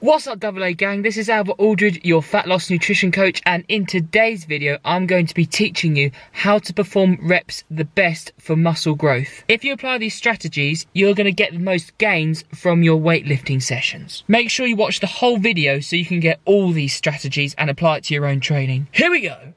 What's up, AA gang? This is Albert Aldridge, your fat loss nutrition coach, and in today's video I'm going to be teaching you how to perform reps the best for muscle growth. If you apply these strategies, you're going to get the most gains from your weightlifting sessions. Make sure you watch the whole video so you can get all these strategies and apply it to your own training. Here we go.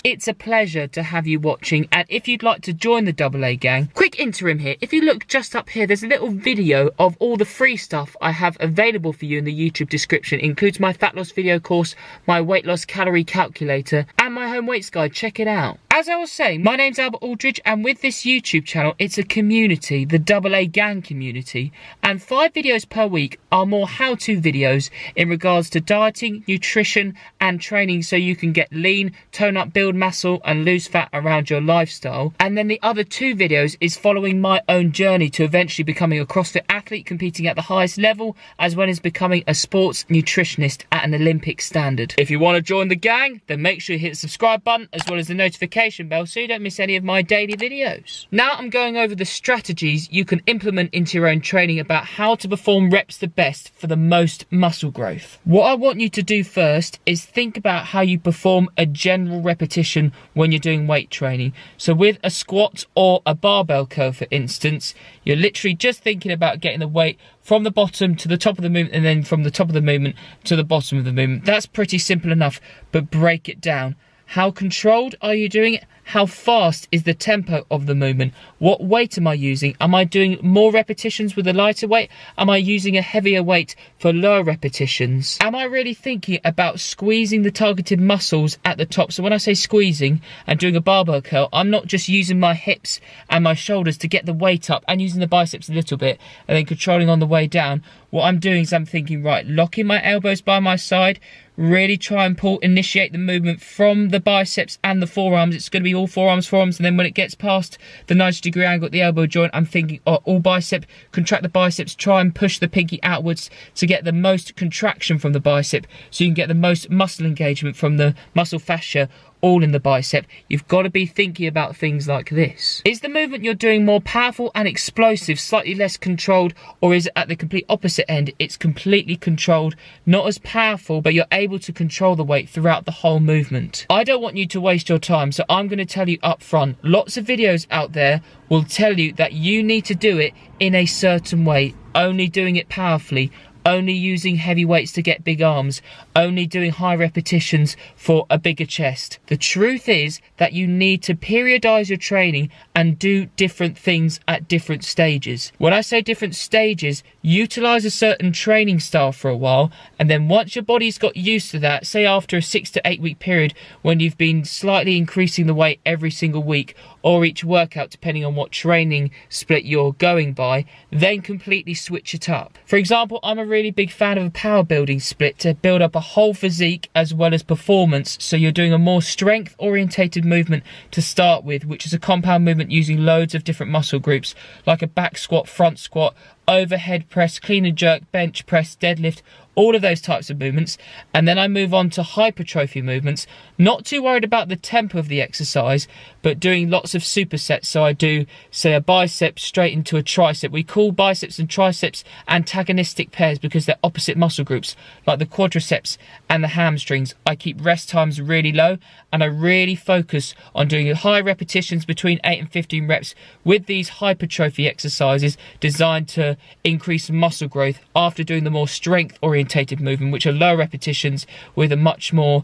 It's a pleasure to have you watching, and if you'd like to join the AA gang, quick interim here. If you look just up here, there's a little video of all the free stuff I have available for you in the YouTube description. It includes my fat loss video course, my weight loss calorie calculator, and my home weights guide. Check it out. As I was saying, my name's Albert Aldridge, and with this YouTube channel, it's a community, the AA gang community, and 5 videos per week are more how-to videos in regards to dieting, nutrition, and training so you can get lean, tone up, build muscle, and lose fat around your lifestyle. And then the other 2 videos is following my own journey to eventually becoming a CrossFit athlete, competing at the highest level, as well as becoming a sports nutritionist at an Olympic standard. If you want to join the gang, then make sure you hit the subscribe button as well as the notification bell so you don't miss any of my daily videos. Now I'm going over the strategies you can implement into your own training about how to perform reps the best for the most muscle growth. What I want you to do first is think about how you perform a general repetition when you're doing weight training. So with a squat or a barbell curl, for instance, you're literally just thinking about getting the weight from the bottom to the top of the movement and then from the top of the movement to the bottom of the movement. That's pretty simple enough, but break it down. How controlled are you doing it? How fast is the tempo of the movement? What weight am I using? Am I doing more repetitions with a lighter weight? Am I using a heavier weight for lower repetitions? Am I really thinking about squeezing the targeted muscles at the top? So when I say squeezing and doing a barbell curl, I'm not just using my hips and my shoulders to get the weight up and using the biceps a little bit and then controlling on the way down. What I'm doing is I'm thinking, right, locking my elbows by my side, really try and initiate the movement from the biceps and the forearms. It's going to be all forearms, and then when it gets past the 90-degree angle at the elbow joint, I'm thinking, all bicep, contract the biceps, try and push the pinky outwards to get the most contraction from the bicep so you can get the most muscle engagement from the muscle fascia, all in the bicep. You've got to be thinking about things like this. Is the movement you're doing more powerful and explosive, slightly less controlled, or is it at the complete opposite end? It's completely controlled, not as powerful, but you're able to control the weight throughout the whole movement. I don't want you to waste your time, so I'm going to tell you up front, lots of videos out there will tell you that you need to do it in a certain way, only doing it powerfully, only using heavy weights to get big arms, only doing high repetitions for a bigger chest. The truth is that you need to periodize your training and do different things at different stages. When I say different stages, utilize a certain training style for a while, and then once your body's got used to that, say after a 6 to 8 week period when you've been slightly increasing the weight every single week or each workout depending on what training split you're going by, then completely switch it up. For example, I'm a really big fan of a power building split to build up a whole physique as well as performance. So you're doing a more strength orientated movement to start with, which is a compound movement using loads of different muscle groups like a back squat, front squat, overhead press, clean and jerk, bench press, deadlift, all of those types of movements. And then I move on to hypertrophy movements, not too worried about the tempo of the exercise, but doing lots of supersets. So I do, say, a bicep straight into a tricep. We call biceps and triceps antagonistic pairs because they're opposite muscle groups, like the quadriceps and the hamstrings. I keep rest times really low, and I really focus on doing high repetitions between 8 and 15 reps with these hypertrophy exercises designed to increase muscle growth after doing the more strength orientated movement, which are low repetitions with a much more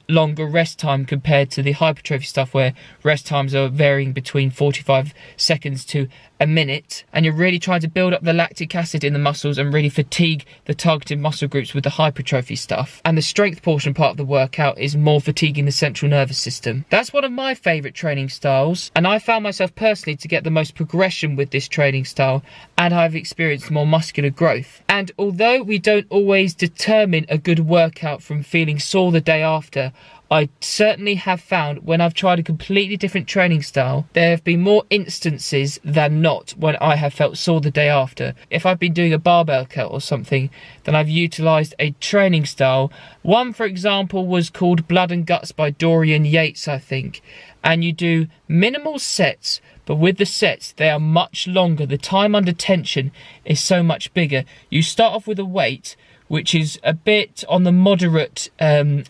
longer rest time compared to the hypertrophy stuff where rest times are varying between 45 seconds to a minute, and you're really trying to build up the lactic acid in the muscles and really fatigue the targeted muscle groups with the hypertrophy stuff. And the strength portion part of the workout is more fatiguing the central nervous system. That's one of my favorite training styles, and I found myself personally to get the most progression with this training style, and I've experienced more muscular growth. And although we don't always determine a good workout from feeling sore the day after, I certainly have found when I've tried a completely different training style, there have been more instances than not when I have felt sore the day after. If I've been doing a barbell curl or something, then I've utilised a training style. One, for example, was called Blood and Guts by Dorian Yates, I think. And you do minimal sets, but with the sets, they are much longer. The time under tension is so much bigger. You start off with a weight, which is a bit on the moderate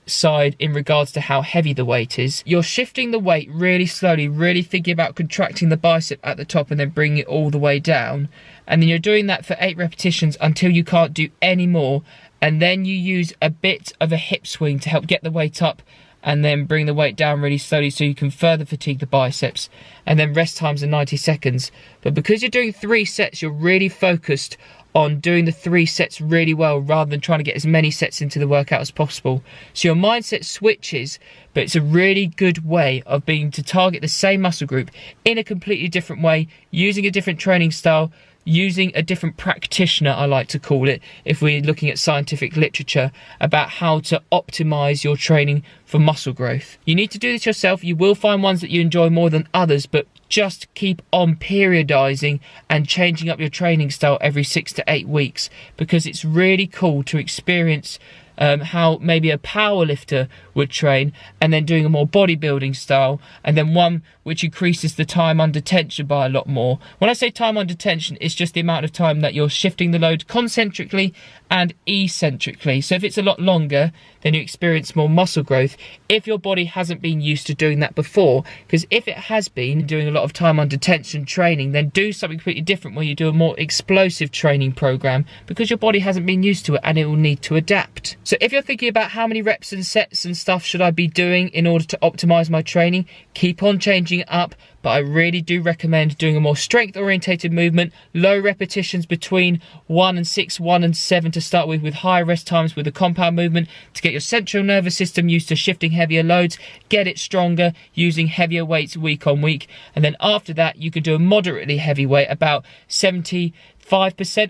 side in regards to how heavy the weight is. You're shifting the weight really slowly, really thinking about contracting the bicep at the top and then bringing it all the way down. And then you're doing that for 8 repetitions until you can't do any more. And then you use a bit of a hip swing to help get the weight up and then bring the weight down really slowly so you can further fatigue the biceps. And then rest times are 90 seconds. But because you're doing 3 sets, you're really focused on doing the 3 sets really well rather than trying to get as many sets into the workout as possible. So your mindset switches, but it's a really good way of being to target the same muscle group in a completely different way, using a different training style, using a different practitioner, I like to call it, if we're looking at scientific literature about how to optimize your training for muscle growth. You need to do this yourself. You will find ones that you enjoy more than others, but just keep on periodizing and changing up your training style every 6 to 8 weeks, because it's really cool to experience how maybe a power lifter would train, and then doing a more bodybuilding style, and then one which increases the time under tension by a lot more. When I say time under tension, it's just the amount of time that you're shifting the load concentrically and eccentrically. So if it's a lot longer, then you experience more muscle growth if your body hasn't been used to doing that before. Because if it has been doing a lot of time under tension training, then do something completely different where you do a more explosive training program, because your body hasn't been used to it and it will need to adapt. So if you're thinking about how many reps and sets and stuff should I be doing in order to optimize my training, keep on changing it up. But I really do recommend doing a more strength orientated movement, low repetitions between 1 and 6, 1 and 7 to start with high rest times with a compound movement to get your central nervous system used to shifting heavier loads, get it stronger using heavier weights week on week. And then after that, you can do a moderately heavy weight, about 75%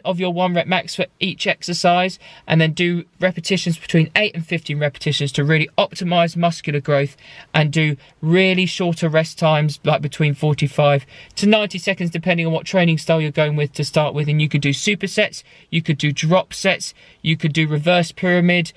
of your 1 rep max for each exercise, and then do repetitions between 8 and 15 repetitions to really optimize muscular growth, and do really shorter rest times, like between 45 to 90 seconds depending on what training style you're going with to start with. And you could do supersets, you could do drop sets, you could do reverse pyramid,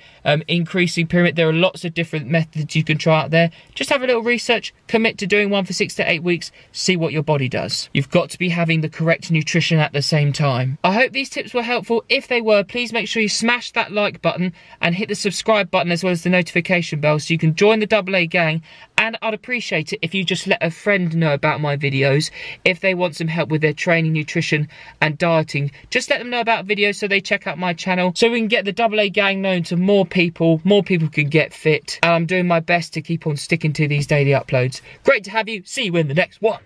increasing pyramid. There are lots of different methods you can try out there. Just have a little research, commit to doing one for 6 to 8 weeks, see what your body does. You've got to be having the correct nutrition at the same time. I hope these tips were helpful. If they were, please make sure you smash that like button and hit the subscribe button as well as the notification bell so you can join the AA gang. And I'd appreciate it if you just let a friend know about my videos. If they want some help with their training, nutrition and dieting, just let them know about videos so they check out my channel, so we can get the AA gang known to more people can get fit. And I'm doing my best to keep on sticking to these daily uploads. Great to have you. See you in the next one.